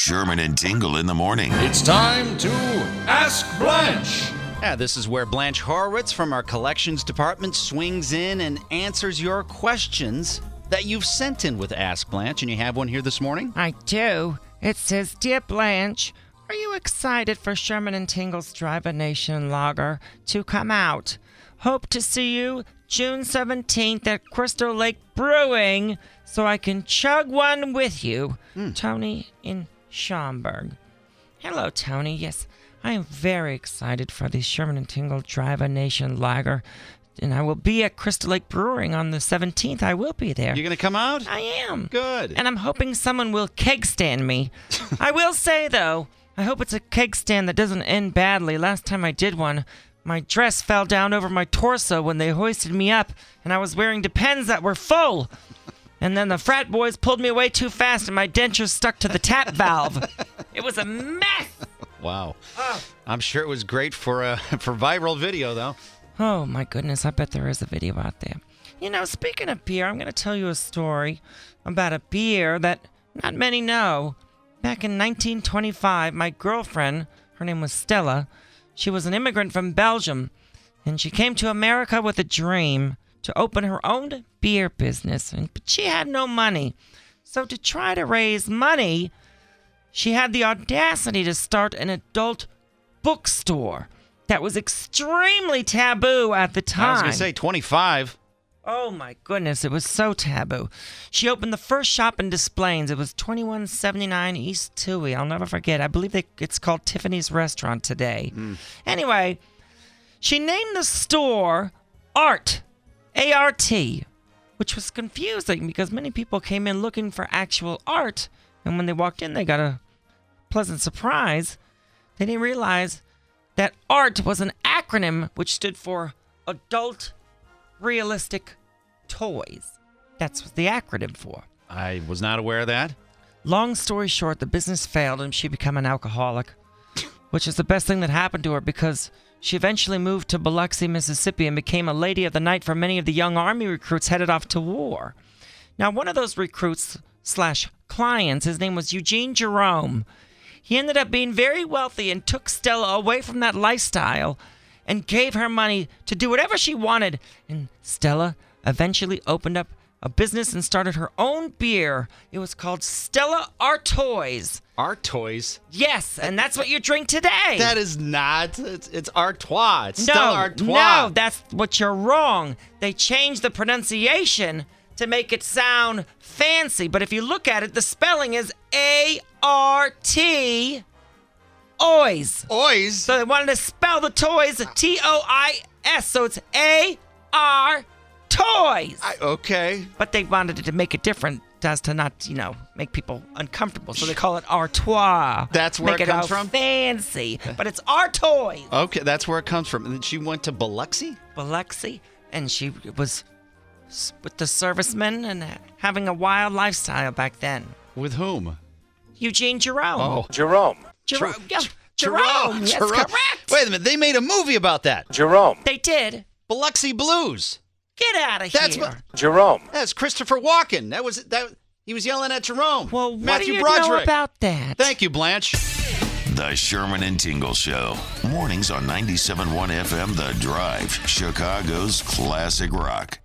Sherman and Tingle in the morning. It's time to Ask Blanche. Yeah, this is where Blanche Horowitz from our collections department swings in and answers your questions that you've sent in with Ask Blanche, and you have one here this morning? I do. It says, Dear Blanche, are you excited for Sherman and Tingle's Drive a Nation lager to come out? Hope to see you June 17th at Crystal Lake Brewing so I can chug one with you. Tony in Schaumburg. Hello, Tony. Yes, I am very excited for the Sherman and Tingle Drive a Nation lager. And I will be at Crystal Lake Brewing on the 17th. I will be there. You're going to come out? I am. Good. And I'm hoping someone will keg stand me. I will say, though, I hope it's a keg stand that doesn't end badly. Last time I did one, my dress fell down over my torso when they hoisted me up, and I was wearing Depends that were full. And then the frat boys pulled me away too fast, and my denture stuck to the tap valve. It was a mess. Wow. I'm sure it was great for viral video, though. Oh, my goodness. I bet there is a video out there. You know, speaking of beer, I'm going to tell you a story about a beer that not many know. Back in 1925, my girlfriend, her name was Stella, she was an immigrant from Belgium, and she came to America with a dream to open her own beer business, but she had no money. So to try to raise money, she had the audacity to start an adult bookstore that was extremely taboo at the time. I was going to say 25. Oh my goodness, it was so taboo. She opened the first shop in Des Plaines. It was 2179 East Toohey. I'll never forget. I believe it's called Tiffany's Restaurant today. Anyway, she named the store Art, A-R-T, which was confusing because many people came in looking for actual art, and when they walked in, they got a pleasant surprise. They didn't realize that ART was an acronym which stood for Adult Realistic Toys. That's what the acronym for. I was not aware of that. Long story short, the business failed and she became an alcoholic, which is the best thing that happened to her because she eventually moved to Biloxi, Mississippi and became a lady of the night for many of the young Army recruits headed off to war. Now, one of those recruits / clients, his name was Eugene Jerome. He ended up being very wealthy and took Stella away from that lifestyle and gave her money to do whatever she wanted. And Stella eventually opened up a business and started her own beer. It was called Stella Artois. Artois? Yes, and that's what you drink today. That is not. It's Artois. It's no, Stella Artois. No, that's what you're wrong. They changed the pronunciation to make it sound fancy. But if you look at it, the spelling is A-R-T Ois. Ois? So they wanted to spell the toys T-O-I-S. So it's A-R Toys. Okay. But they wanted it to make it different as to not, make people uncomfortable. So they call it Artois. That's where make it comes from? Fancy. But it's Artois. Okay, that's where it comes from. And then she went to Biloxi? Biloxi. And she was with the servicemen and having a wild lifestyle back then. With whom? Eugene Jerome. Oh. Jerome. Jerome. Jerome. Yes, Jerome. correct. Wait a minute. They made a movie about that. Jerome. They did. Biloxi Blues. Get out of That's here. what. Jerome. That's Christopher Walken. That. He was yelling at Jerome. Well, what Matthew do you Broderick. know about that? Thank you, Blanche. The Sherman and Tingle Show. Mornings on 97.1 FM The Drive, Chicago's classic rock.